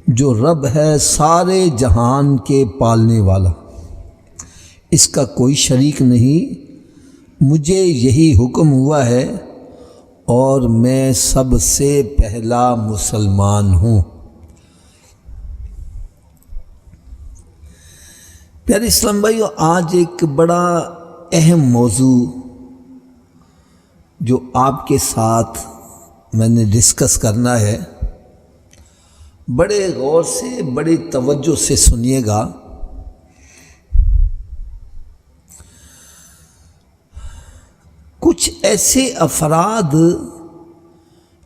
جو رب ہے سارے جہان کے پالنے والا، اس کا کوئی شریک نہیں، مجھے یہی حکم ہوا ہے اور میں سب سے پہلا مسلمان ہوں۔ پیارے اسلام بھائیو، آج ایک بڑا اہم موضوع جو آپ کے ساتھ میں نے ڈسکس کرنا ہے، بڑے غور سے بڑی توجہ سے سنیے گا۔ کچھ ایسے افراد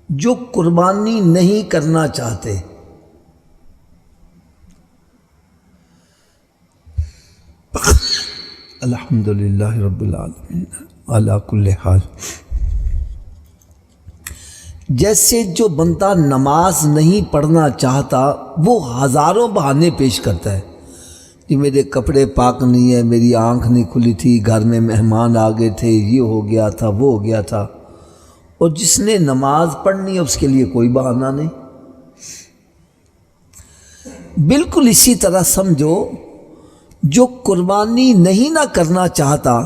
جو قربانی نہیں کرنا چاہتے، الحمدللہ رب العالمین علی کل حال۔ جیسے جو بندہ نماز نہیں پڑھنا چاہتا وہ ہزاروں بہانے پیش کرتا ہے کہ میرے کپڑے پاک نہیں ہے، میری آنکھ نہیں کھلی تھی، گھر میں مہمان آ گئے تھے، یہ ہو گیا تھا، وہ ہو گیا تھا۔ اور جس نے نماز پڑھنی ہے اس کے لیے کوئی بہانہ نہیں۔ بالکل اسی طرح سمجھو، جو قربانی نہیں نہ کرنا چاہتا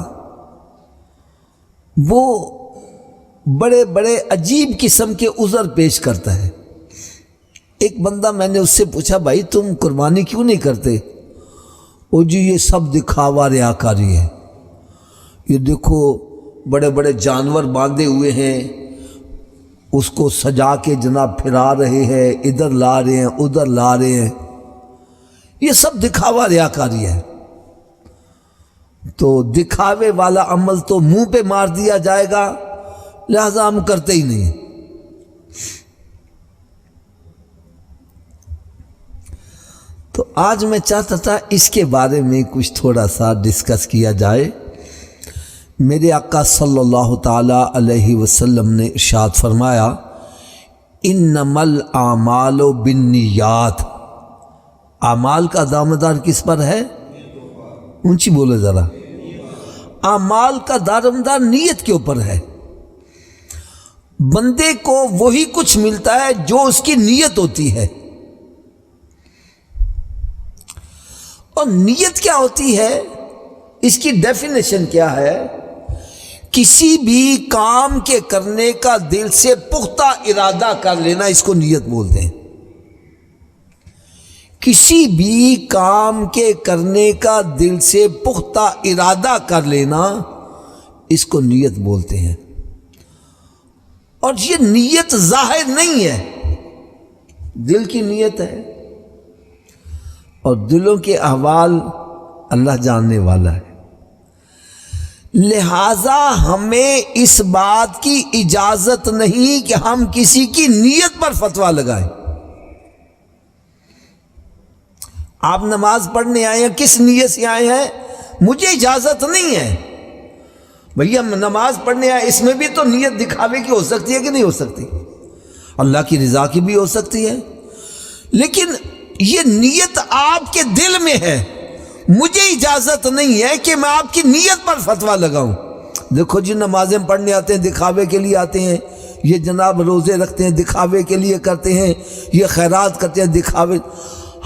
وہ بڑے بڑے عجیب قسم کے عذر پیش کرتا ہے۔ ایک بندہ، میں نے اس سے پوچھا بھائی تم قربانی کیوں نہیں کرتے؟ وہ جی یہ سب دکھاوا ریاکاری ہے، یہ دیکھو بڑے بڑے جانور باندھے ہوئے ہیں، اس کو سجا کے جناب پھرا رہے ہیں، ادھر لا رہے ہیں ادھر لا رہے ہیں، یہ سب دکھاوا ریاکاری ہے۔ تو دکھاوے والا عمل تو منہ پہ مار دیا جائے گا، لہذا ہم کرتے ہی نہیں۔ تو آج میں چاہتا تھا اس کے بارے میں کچھ تھوڑا سا ڈسکس کیا جائے۔ میرے آقا صلی اللہ تعالی علیہ وسلم نے ارشاد فرمایا، انما الاعمال بالنیات، اعمال کا دامدار کس پر ہے؟ اونچی بولے ذرا۔ اعمال کا دارمدار نیت کے اوپر ہے۔ بندے کو وہی کچھ ملتا ہے جو اس کی نیت ہوتی ہے۔ اور نیت کیا ہوتی ہے؟ اس کی ڈیفینیشن کیا ہے؟ کسی بھی کام کے کرنے کا دل سے پختہ ارادہ کر لینا، اس کو نیت بولتے ہیں۔ کسی بھی کام کے کرنے کا دل سے پختہ ارادہ کر لینا، اس کو نیت بولتے ہیں۔ اور یہ نیت ظاہر نہیں ہے، دل کی نیت ہے، اور دلوں کے احوال اللہ جاننے والا ہے۔ لہذا ہمیں اس بات کی اجازت نہیں کہ ہم کسی کی نیت پر فتویٰ لگائیں۔ آپ نماز پڑھنے آئے ہیں، کس نیت سے آئے ہیں؟ مجھے اجازت نہیں ہے بھئی ہم نماز پڑھنے آئے، اس میں بھی تو نیت دکھاوے کی ہو سکتی ہے کہ نہیں ہو سکتی؟ اللہ کی رضا کی بھی ہو سکتی ہے، لیکن یہ نیت آپ کے دل میں ہے، مجھے اجازت نہیں ہے کہ میں آپ کی نیت پر فتویٰ لگاؤں۔ دیکھو جی نمازیں پڑھنے آتے ہیں دکھاوے کے لیے آتے ہیں، یہ جناب روزے رکھتے ہیں دکھاوے کے لیے کرتے ہیں، یہ خیرات کرتے ہیں دکھاوے۔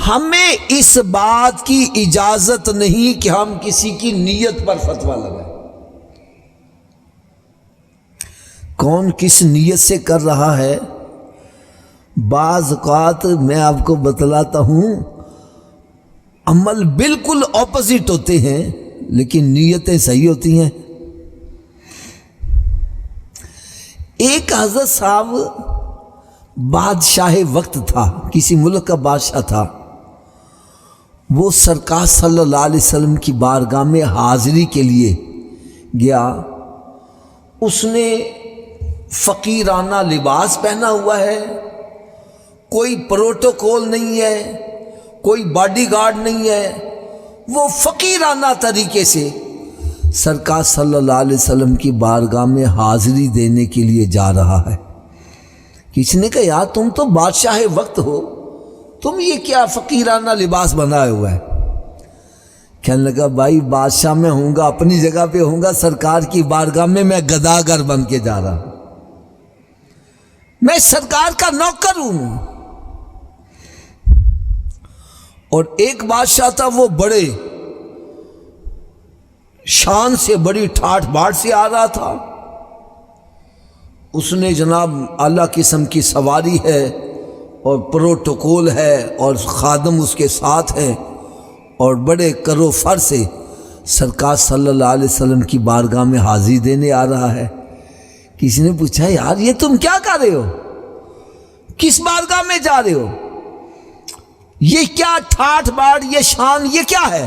ہمیں اس بات کی اجازت نہیں کہ ہم کسی کی نیت پر فتویٰ لگائیں۔ کون کس نیت سے کر رہا ہے؟ بعض اوقات میں آپ کو بتلاتا ہوں، عمل بالکل اپوزٹ ہوتے ہیں لیکن نیتیں صحیح ہوتی ہیں۔ ایک حضرت صاحب بادشاہ وقت تھا، کسی ملک کا بادشاہ تھا، وہ سرکار صلی اللہ علیہ وسلم کی بارگاہ میں حاضری کے لیے گیا۔ اس نے فقیرانہ لباس پہنا ہوا ہے، کوئی پروٹوکول نہیں ہے، کوئی باڈی گارڈ نہیں ہے، وہ فقیرانہ طریقے سے سرکار صلی اللہ علیہ وسلم کی بارگاہ میں حاضری دینے کے لیے جا رہا ہے۔ کسی نے کہا یار تم تو بادشاہ وقت ہو، تم یہ کیا فقیرانہ لباس بنائے ہوا ہے؟ کہنے لگا بھائی بادشاہ میں ہوں گا، اپنی جگہ پہ ہوں گا، سرکار کی بارگاہ میں میں گداگر بن کے جا رہا ہوں، میں سرکار کا نوکر ہوں۔ اور ایک بادشاہ تھا وہ بڑے شان سے، بڑی ٹھاٹھ باٹ سے آ رہا تھا. اس نے جناب اعلیٰ قسم کی سواری ہے اور پروٹوکول ہے اور خادم اس کے ساتھ ہیں اور بڑے کرو فر سے سرکار صلی اللہ علیہ وسلم کی بارگاہ میں حاضری دینے آ رہا ہے. کسی نے پوچھا یار یہ تم کیا کر رہے ہو، کس بارگاہ میں جا رہے ہو، یہ کیا ٹھاٹھ باڑ، یہ شان، یہ کیا ہے؟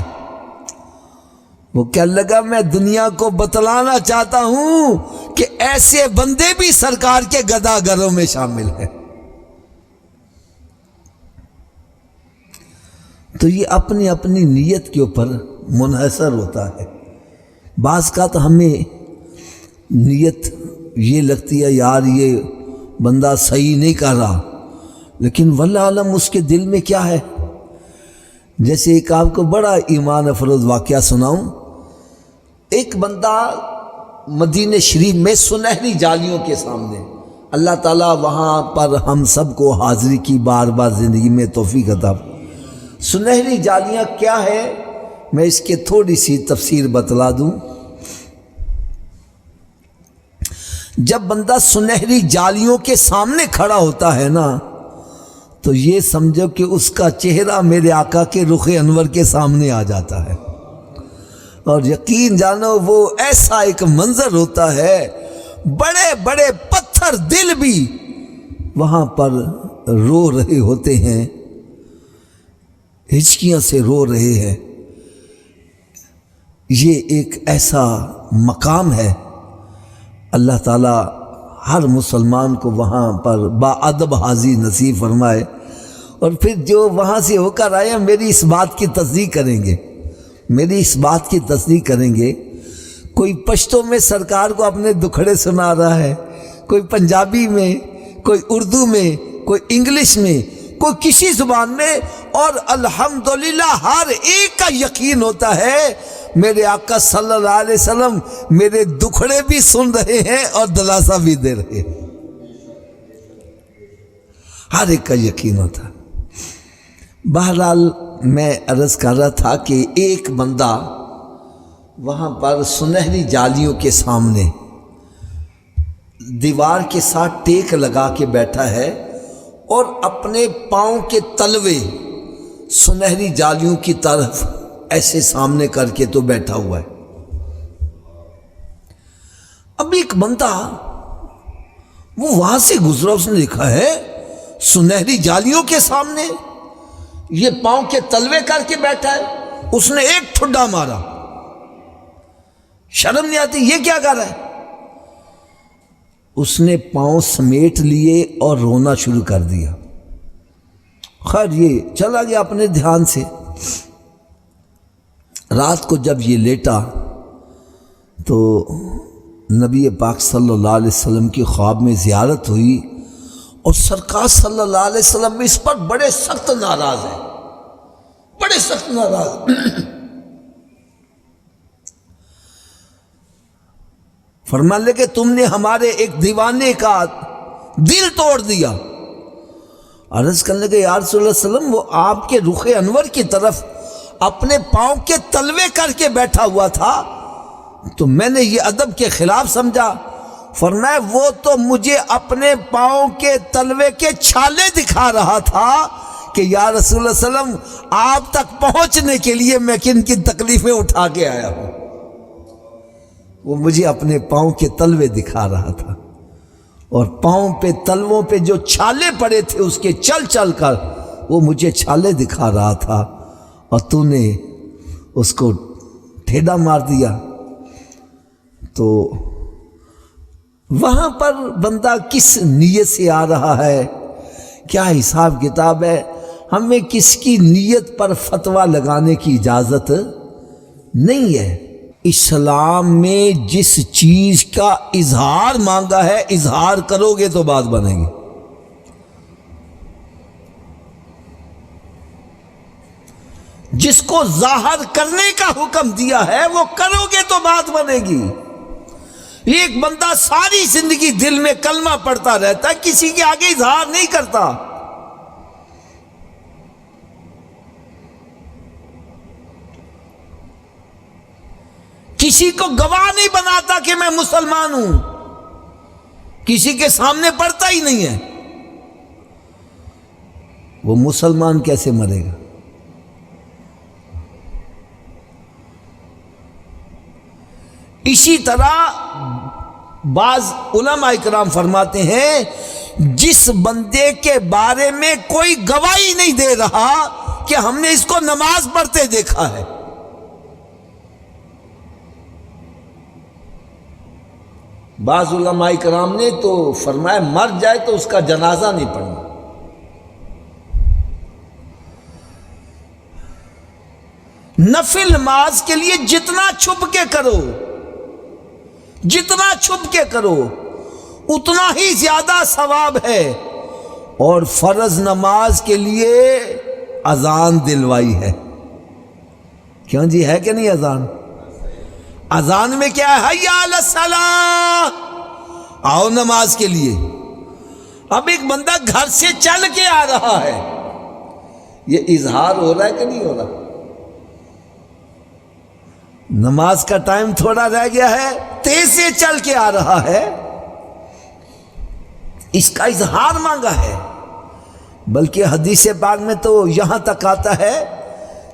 وہ کہنے لگا میں دنیا کو بتلانا چاہتا ہوں کہ ایسے بندے بھی سرکار کے گداگروں میں شامل ہیں. تو یہ اپنی اپنی نیت کے اوپر منحصر ہوتا ہے. بعض کا تو ہمیں نیت یہ لگتی ہے یار یہ بندہ صحیح نہیں کر رہا، لیکن واللہ عالم اس کے دل میں کیا ہے. جیسے ایک آپ کو بڑا ایمان افروز واقعہ سناؤں. ایک بندہ مدینہ شریف میں سنہری جالیوں کے سامنے، اللہ تعالیٰ وہاں پر ہم سب کو حاضری کی بار بار زندگی میں توفیق عطا. سنہری جالیاں کیا ہے، میں اس کے تھوڑی سی تفسیر بتلا دوں. جب بندہ سنہری جالیوں کے سامنے کھڑا ہوتا ہے نا تو یہ سمجھو کہ اس کا چہرہ میرے آقا کے رخ انور کے سامنے آ جاتا ہے، اور یقین جانو وہ ایسا ایک منظر ہوتا ہے، بڑے بڑے پتھر دل بھی وہاں پر رو رہے ہوتے ہیں، ہچکیاں سے رو رہے ہیں. یہ ایک ایسا مقام ہے، اللہ تعالیٰ ہر مسلمان کو وہاں پر با ادب حاضری نصیب فرمائے. اور پھر جو وہاں سے ہو کر آئے میری اس بات کی تصدیق کریں گے، میری اس بات کی تصدیق کریں گے. کوئی پشتو میں سرکار کو اپنے دکھڑے سنا رہا ہے، کوئی پنجابی میں، کوئی اردو میں، کوئی انگلش میں، کوئی کسی زبان میں، اور الحمدللہ ہر ایک کا یقین ہوتا ہے میرے آقا صلی اللہ علیہ وسلم میرے دکھڑے بھی سن رہے ہیں اور دلاسا بھی دے رہے ہیں. ہر ایک کا یقین ہوتا ہے. بہرحال میں عرض کر رہا تھا کہ ایک بندہ وہاں پر سنہری جالیوں کے سامنے دیوار کے ساتھ ٹیک لگا کے بیٹھا ہے اور اپنے پاؤں کے تلوے سنہری جالیوں کی طرف ایسے سامنے کر کے تو بیٹھا ہوا ہے. اب ایک بندہ وہ وہاں سے گزرا، اس نے دیکھا ہے سنہری جالیوں کے سامنے یہ پاؤں کے تلوے کر کے بیٹھا ہے. اس نے ایک ٹھڈا مارا، شرم نہیں آتی، یہ کیا کر رہا ہے؟ اس نے پاؤں سمیٹ لیے اور رونا شروع کر دیا. خیر یہ چلا گیا اپنے دھیان سے. رات کو جب یہ لیٹا تو نبی پاک صلی اللہ علیہ وسلم کی خواب میں زیارت ہوئی اور سرکار صلی اللہ علیہ وسلم اس پر بڑے سخت ناراض ہیں، بڑے سخت ناراض. فرمان لے کہ تم نے ہمارے ایک دیوانے کا دل توڑ دیا. عرض کرنے لگے یا رسول اللہ صلی اللہ علیہ وسلم وہ آپ کے رخ انور کی طرف اپنے پاؤں کے تلوے کر کے بیٹھا ہوا تھا تو میں نے یہ ادب کے خلاف سمجھا. فرمایا وہ تو مجھے اپنے پاؤں کے تلوے کے چھالے دکھا رہا تھا کہ یا رسول اللہ صلی اللہ علیہ وسلم آپ تک پہنچنے کے لیے میں کن کن تکلیفیں اٹھا کے آیا ہوں. وہ مجھے اپنے پاؤں کے تلوے دکھا رہا تھا اور پاؤں پہ تلووں پہ جو چھالے پڑے تھے اس کے چل چل کر وہ مجھے چھالے دکھا رہا تھا اور تو نے اس کو ٹھیڈا مار دیا. تو وہاں پر بندہ کس نیت سے آ رہا ہے، کیا حساب کتاب ہے، ہمیں کس کی نیت پر فتویٰ لگانے کی اجازت نہیں ہے. اسلام میں جس چیز کا اظہار مانگا ہے اظہار کرو گے تو بات بنے گی. جس کو ظاہر کرنے کا حکم دیا ہے وہ کرو گے تو بات بنے گی. ایک بندہ ساری زندگی دل میں کلمہ پڑھتا رہتا ہے، کسی کے آگے اظہار نہیں کرتا. کسی کو گواہ نہیں بناتا کہ میں مسلمان ہوں، کسی کے سامنے پڑھتا ہی نہیں ہے، وہ مسلمان کیسے مرے گا؟ اسی طرح بعض علماء کرام فرماتے ہیں جس بندے کے بارے میں کوئی گواہی نہیں دے رہا کہ ہم نے اس کو نماز پڑھتے دیکھا ہے، بعض علماء کرام نے تو فرمایا مر جائے تو اس کا جنازہ نہیں پڑھنا۔ نفل نماز کے لیے جتنا چھپ کے کرو، جتنا چھپ کے کرو اتنا ہی زیادہ ثواب ہے، اور فرض نماز کے لیے اذان دلوائی ہے۔ کیوں جی، ہے کہ نہیں اذان؟ اذان میں کیا ہے؟ حی علی الصلاۃ، آؤ نماز کے لیے۔ اب ایک بندہ گھر سے چل کے آ رہا ہے، یہ اظہار ہو رہا ہے کہ نہیں ہو رہا؟ نماز کا ٹائم تھوڑا رہ گیا ہے، تیز سے چل کے آ رہا ہے، اس کا اظہار مانگا ہے۔ بلکہ حدیث پاک میں تو یہاں تک آتا ہے،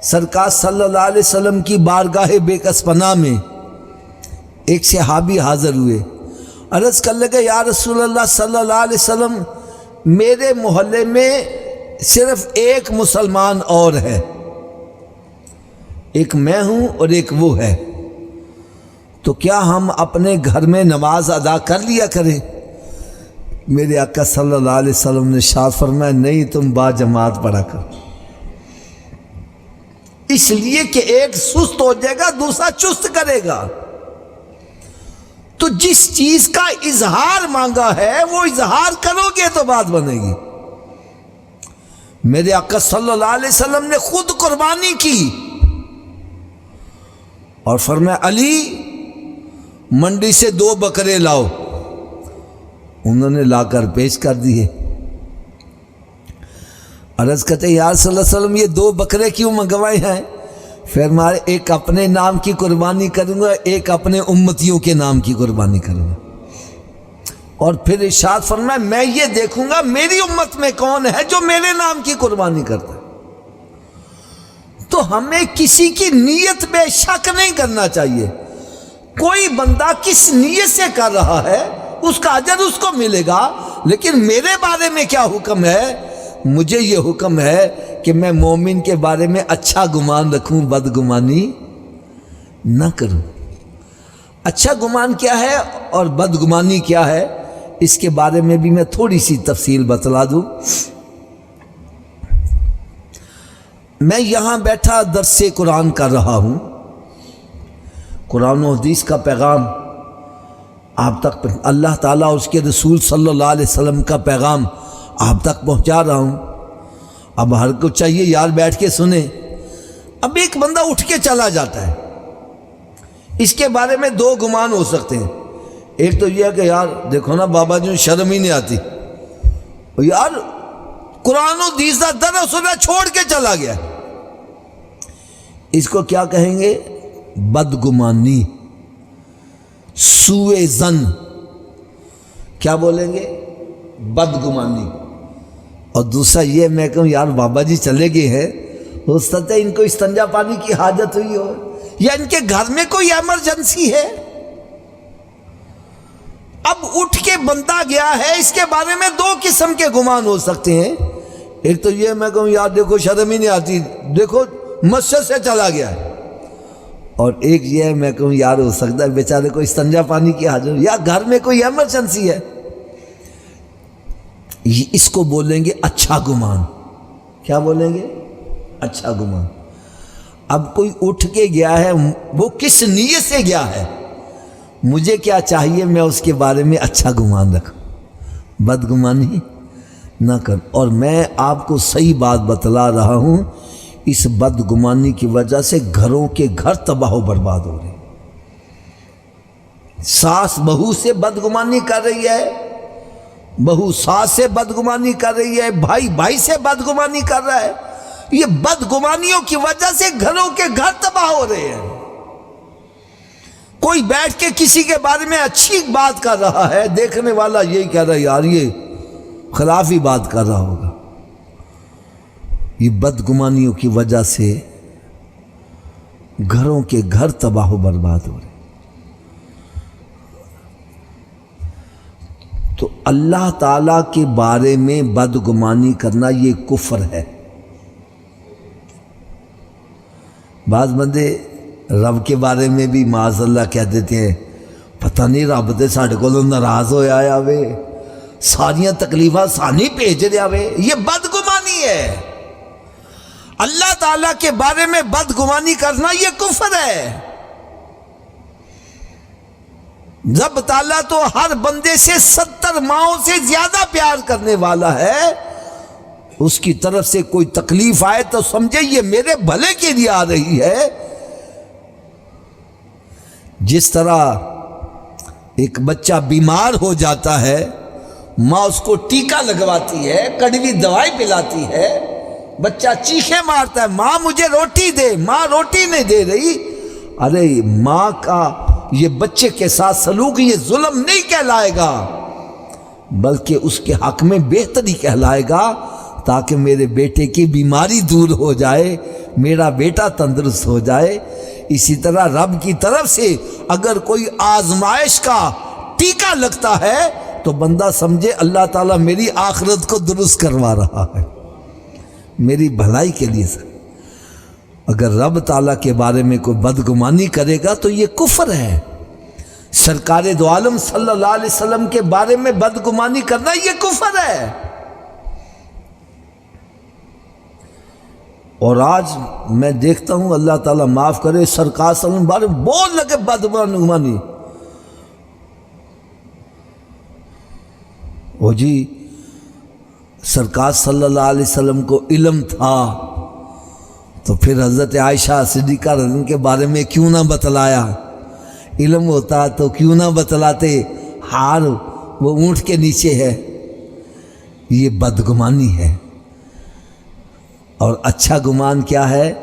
سرکار صلی اللہ علیہ وسلم کی بارگاہ بے کس پناہ میں ایک صحابی حاضر ہوئے، عرض کر لگے یا رسول اللہ صلی اللہ علیہ وسلم، میرے محلے میں صرف ایک مسلمان اور ہے، ایک میں ہوں اور ایک وہ ہے، تو کیا ہم اپنے گھر میں نماز ادا کر لیا کریں؟ میرے آقا صلی اللہ علیہ وسلم نے ارشاد فرمایا نہیں، تم با جماعت پڑھا کرو، اس لیے کہ ایک سست ہو جائے گا دوسرا چست کرے گا۔ تو جس چیز کا اظہار مانگا ہے وہ اظہار کرو گے تو بات بنے گی۔ میرے آقا صلی اللہ علیہ وسلم نے خود قربانی کی اور فرمایا علی منڈی سے 2 بکرے لاؤ، انہوں نے لا کر پیش کر دیے۔ عرض کرتے یا رسول اللہ صلی اللہ علیہ وسلم یہ 2 بکرے کیوں منگوائے ہیں؟ فرمایا ایک اپنے نام کی قربانی کروں گا، ایک اپنے امتیوں کے نام کی قربانی کروں گا، اور پھر ارشاد فرمایا میں یہ دیکھوں گا میری امت میں کون ہے جو میرے نام کی قربانی کرتا ہے۔ تو ہمیں کسی کی نیت پہ شک نہیں کرنا چاہیے، کوئی بندہ کس نیت سے کر رہا ہے اس کا اجر اس کو ملے گا، لیکن میرے بارے میں کیا حکم ہے؟ مجھے یہ حکم ہے کہ میں مومن کے بارے میں اچھا گمان رکھوں، بدگمانی نہ کروں۔ اچھا گمان کیا ہے اور بدگمانی کیا ہے، اس کے بارے میں بھی میں تھوڑی سی تفصیل بتلا دوں۔ میں یہاں بیٹھا درس قرآن کر رہا ہوں، قرآن و حدیث کا پیغام آپ تک، اللہ تعالیٰ اور اس کے رسول صلی اللہ علیہ وسلم کا پیغام آپ تک پہنچا رہا ہوں۔ اب ہر کو چاہیے یار بیٹھ کے سنیں۔ اب ایک بندہ اٹھ کے چلا جاتا ہے، اس کے بارے میں 2 گمان ہو سکتے ہیں۔ ایک تو یہ ہے کہ یار دیکھو نا بابا جی شرم ہی نہیں آتی، یار قرآن و حدیث کا درس چھوڑ کے چلا گیا، اس کو کیا کہیں گے؟ بدگمانی، سوء ظن، کیا بولیں گے؟ بدگمانی۔ اور دوسرا یہ میں کہوں یار بابا جی چلے گئے ہیں، ہو سکتا ہے ان کو استنجا پانی کی حاجت ہوئی ہو، یا ان کے گھر میں کوئی ایمرجنسی ہے۔ اب اٹھ کے بندہ گیا ہے، اس کے بارے میں 2 قسم کے گمان ہو سکتے ہیں۔ ایک تو یہ میں کہوں یار دیکھو شرم ہی نہیں آتی، دیکھو مسجد سے چلا گیا ہے، اور ایک یہ ہے میں کہوں یار ہو سکتا ہے بیچارے کو استنجا پانی کی حاجت، یا گھر میں کوئی ایمرجنسی ہے۔ اس کو بولیں گے اچھا گمان۔ کیا بولیں گے؟ اچھا گمان۔ اب کوئی اٹھ کے گیا ہے، وہ کس نیت سے گیا ہے؟ مجھے کیا چاہیے میں اس کے بارے میں اچھا گمان رکھوں، بدگمانی نہ کر۔ اور میں آپ کو صحیح بات بتلا رہا ہوں، اس بدگمانی کی وجہ سے گھروں کے گھر تباہ و برباد ہو رہے ہیں۔ ساس بہو سے بدگمانی کر رہی ہے، بہو ساس سے بدگمانی کر رہی ہے، بھائی بھائی سے بدگمانی کر رہا ہے۔ یہ بدگمانیوں کی وجہ سے گھروں کے گھر تباہ ہو رہے ہیں۔ کوئی بیٹھ کے کسی کے بارے میں اچھی بات کر رہا ہے، دیکھنے والا یہی کہہ رہا ہے یار یہ خلاف ہی بات کر رہا ہوگا۔ یہ بدگمانیوں کی وجہ سے گھروں کے گھر تباہ و برباد ہو رہے۔ تو اللہ تعالیٰ کے بارے میں بدگمانی کرنا یہ کفر ہے۔ بعض بندے رب کے بارے میں بھی معاذ اللہ کہہ دیتے ہیں پتہ نہیں رب تے ساڈے کولوں ناراض ہویا ہے وے، ساریاں تکلیفاں سانی بھیج دیا وے۔ یہ بدگمانی ہے۔ اللہ تعالیٰ کے بارے میں بدگمانی کرنا یہ کفر ہے۔ رب تعالیٰ تو ہر بندے سے 70 ماؤں سے زیادہ پیار کرنے والا ہے، اس کی طرف سے کوئی تکلیف آئے تو سمجھے یہ میرے بھلے کے لیے آ رہی ہے۔ جس طرح ایک بچہ بیمار ہو جاتا ہے، ماں اس کو ٹیکا لگواتی ہے، کڑوی دوائی پلاتی ہے، بچہ چیخیں مارتا ہے ماں مجھے روٹی دے، ماں روٹی نہیں دے رہی۔ ارے ماں کا یہ بچے کے ساتھ سلوک یہ ظلم نہیں کہلائے گا، بلکہ اس کے حق میں بہتری کہلائے گا، تاکہ میرے بیٹے کی بیماری دور ہو جائے، میرا بیٹا تندرست ہو جائے۔ اسی طرح رب کی طرف سے اگر کوئی آزمائش کا ٹیکا لگتا ہے تو بندہ سمجھے اللہ تعالیٰ میری آخرت کو درست کروا رہا ہے، میری بھلائی کے لیے۔ اگر رب تعالیٰ کے بارے میں کوئی بدگمانی کرے گا تو یہ کفر ہے۔ سرکار دو عالم صلی اللہ علیہ وسلم کے بارے میں بدگمانی کرنا یہ کفر ہے۔ اور آج میں دیکھتا ہوں، اللہ تعالیٰ معاف کرے، سرکار صلی اللہ علیہ وسلم بارے میں بہت لگے بدگمانی۔ وہ جی سرکار صلی اللہ علیہ وسلم کو علم تھا تو پھر حضرت عائشہ صدیقہ رضی اللہ عنہا کے بارے میں کیوں نہ بتلایا؟ علم ہوتا تو کیوں نہ بتلاتے؟ ہار وہ اونٹ کے نیچے ہے۔ یہ بدگمانی ہے۔ اور اچھا گمان کیا ہے؟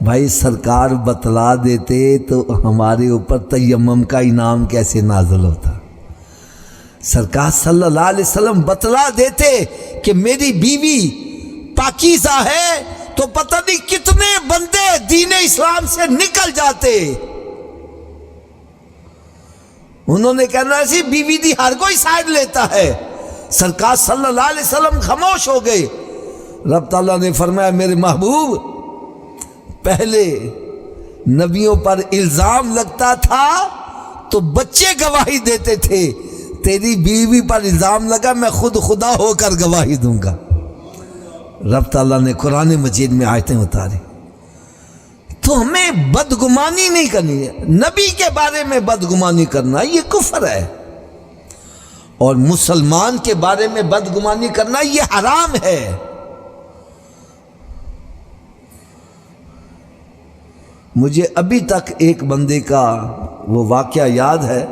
بھائی سرکار بتلا دیتے تو ہمارے اوپر تیمم کا انعام کیسے نازل ہوتا؟ سرکار صلی اللہ علیہ وسلم بتلا دیتے کہ میری بیوی پاکیزہ ہے تو پتہ نہیں کتنے بندے دین اسلام سے نکل جاتے۔ انہوں نے کہنا ایسی بیوی دی ہر کوئی سائڈ لیتا ہے، سرکار صلی اللہ علیہ وسلم خاموش ہو گئے۔ رب تعالیٰ نے فرمایا میرے محبوب، پہلے نبیوں پر الزام لگتا تھا تو بچے گواہی دیتے تھے، تیری بیوی پر الزام لگا میں خود خدا ہو کر گواہی دوں گا۔ رب تعالیٰ نے قرآن مجید میں آیتیں اتاری۔ تو ہمیں بدگمانی نہیں کرنی ہے، نبی کے بارے میں بدگمانی کرنا یہ کفر ہے، اور مسلمان کے بارے میں بدگمانی کرنا یہ حرام ہے۔ مجھے ابھی تک ایک بندے کا وہ واقعہ یاد ہے،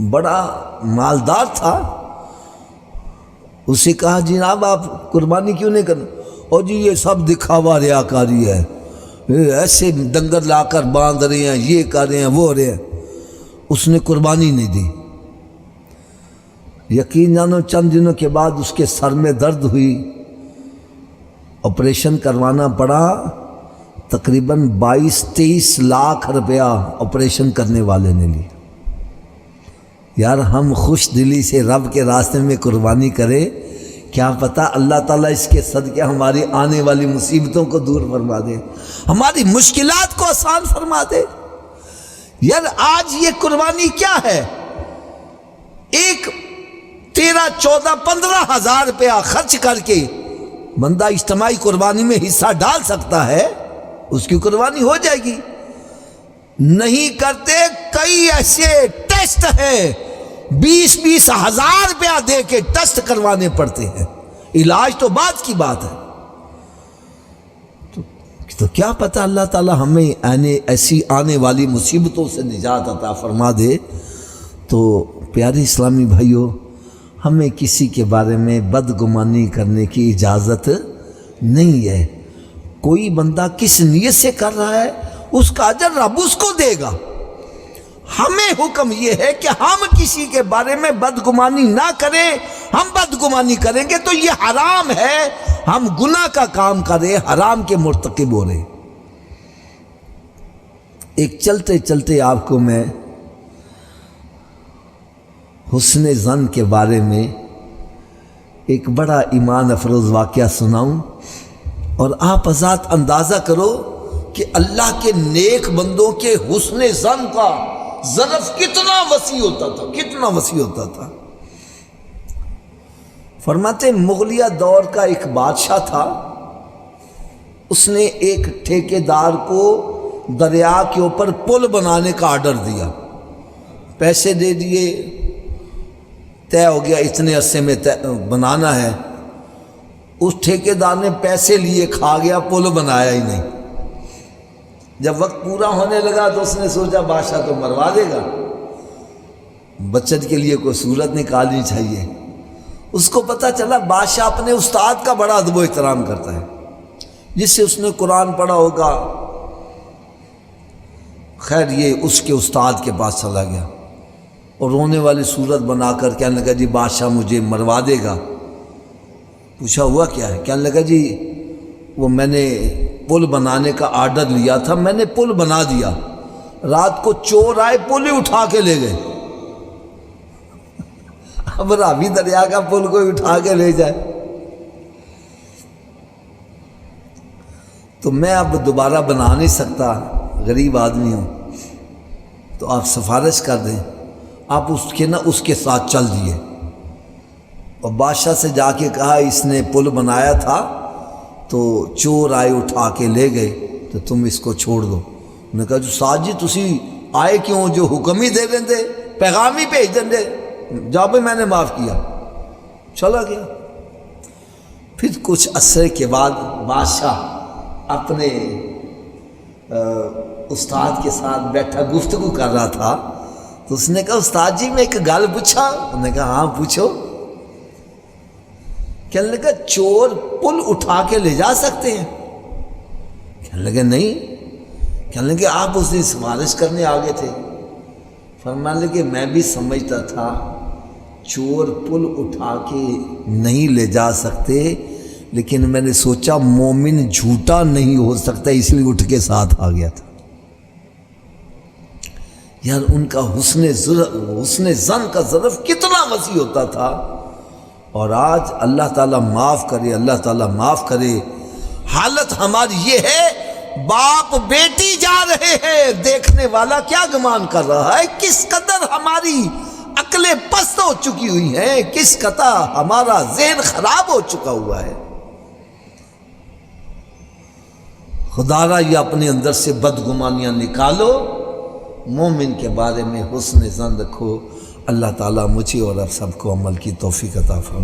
بڑا مالدار تھا، اسے کہا جناب آپ قربانی کیوں نہیں کرنا؟ اور جی یہ سب دکھاوا ریاکاری ہے، ایسے ڈنگر لا کر باندھ رہے ہیں، یہ کر رہے ہیں وہ ہو رہے ہیں۔ اس نے قربانی نہیں دی۔ یقین جانو چند دنوں کے بعد اس کے سر میں درد ہوئی، آپریشن کروانا پڑا، تقریباً 22-23 لاکھ روپیہ آپریشن کرنے والے نے لی۔ یار ہم خوش دلی سے رب کے راستے میں قربانی کرے، کیا پتہ اللہ تعالیٰ اس کے صدقے ہماری آنے والی مصیبتوں کو دور فرما دے، ہماری مشکلات کو آسان فرما دے۔ یار آج یہ قربانی کیا ہے؟ ایک 13-14-15 ہزار روپیہ خرچ کر کے بندہ اجتماعی قربانی میں حصہ ڈال سکتا ہے، اس کی قربانی ہو جائے گی۔ نہیں کرتے، کئی ایسے ٹیسٹ ہیں 20-20 ہزار روپیہ دے کے ٹیسٹ کروانے پڑتے ہیں، علاج تو بعد کی بات ہے۔ تو کیا پتہ اللہ تعالی ہمیں ایسی آنے والی مصیبتوں سے نجات عطا فرما دے۔ تو پیارے اسلامی بھائیوں، ہمیں کسی کے بارے میں بدگمانی کرنے کی اجازت نہیں ہے۔ کوئی بندہ کس نیت سے کر رہا ہے اس کا اجر رب اس کو دے گا۔ ہمیں حکم یہ ہے کہ ہم کسی کے بارے میں بدگمانی نہ کریں. ہم بدگمانی کریں گے تو یہ حرام ہے، ہم گناہ کا کام کریں، حرام کے مرتکب ہو رہے. ایک چلتے چلتے آپ کو میں حسن ظن کے بارے میں ایک بڑا ایمان افروز واقعہ سناؤں، اور آپ حضرات اندازہ کرو کہ اللہ کے نیک بندوں کے حسن ظن کا ظرف کتنا وسیع ہوتا تھا، کتنا وسیع ہوتا تھا. فرماتے مغلیہ دور کا ایک بادشاہ تھا، اس نے ایک ٹھیکیدار کو دریا کے اوپر پل بنانے کا آرڈر دیا. پیسے دے دیے، طے ہو گیا اتنے عرصے میں بنانا ہے. اس ٹھیکیدار نے پیسے لیے، کھا گیا، پل بنایا ہی نہیں. جب وقت پورا ہونے لگا تو اس نے سوچا بادشاہ تو مروا دے گا، بچت کے لیے کوئی صورت نکالنی چاہیے. اس کو پتہ چلا بادشاہ اپنے استاد کا بڑا ادب و احترام کرتا ہے، جس سے اس نے قرآن پڑھا ہوگا. خیر یہ اس کے استاد کے پاس چلا گیا اور رونے والی صورت بنا کر کہنے لگا جی بادشاہ مجھے مروا دے گا. پوچھا ہوا کیا ہے؟ کہنے لگا جی وہ میں نے پل بنانے کا آرڈر لیا تھا، میں نے پل بنا دیا، رات کو چور آئے پل ہی اٹھا کے لے گئے. اب راوی دریا کا پل کوئی اٹھا کے لے جائے تو میں اب دوبارہ بنا نہیں سکتا، غریب آدمی ہوں. تو آپ سفارش کر دیں. آپ اس کے ساتھ چل دیے اور بادشاہ سے جا کے کہا اس نے پل بنایا تھا تو چور آئے اٹھا کے لے گئے تو تم اس کو چھوڑ دو. انہوں نے کہا جو ساتھ جی تسی آئے کیوں، جو حکم ہی دے دیں دے، پیغام ہی بھیج دیں دے، جا بھی میں نے معاف کیا. چلا گیا. پھر کچھ عرصے کے بعد بادشاہ اپنے استاد کے ساتھ بیٹھا گفتگو کر رہا تھا تو اس نے کہا استاد جی میں ایک گل پوچھا. انہوں نے کہا ہاں پوچھو. کہنے لگا چور پل اٹھا کے لے جا سکتے ہیں؟ کہنے لگے نہیں. کہنے لگے آپ اس دن سفارش کرنے آگے تھے. فرمانے لگے میں بھی سمجھتا تھا چور پل اٹھا کے نہیں لے جا سکتے، لیکن میں نے سوچا مومن جھوٹا نہیں ہو سکتا، اس لیے اٹھ کے ساتھ آ گیا تھا. یار ان کا حسن ظن کا ظرف کتنا وسیع ہوتا تھا. اور آج اللہ تعالیٰ معاف کرے، اللہ تعالیٰ معاف کرے، حالت ہماری یہ ہے باپ بیٹی جا رہے ہیں، دیکھنے والا کیا گمان کر رہا ہے، کس قدر ہماری عقلیں پست ہو چکی ہوئی ہیں، کس قدر ہمارا ذہن خراب ہو چکا ہوا ہے. خدا را یہ اپنے اندر سے بدگمانیاں نکالو، مومن کے بارے میں حسن ظن رکھو. اللہ تعالیٰ مجھے اور آپ سب کو عمل کی توفیق عطا فرمائے.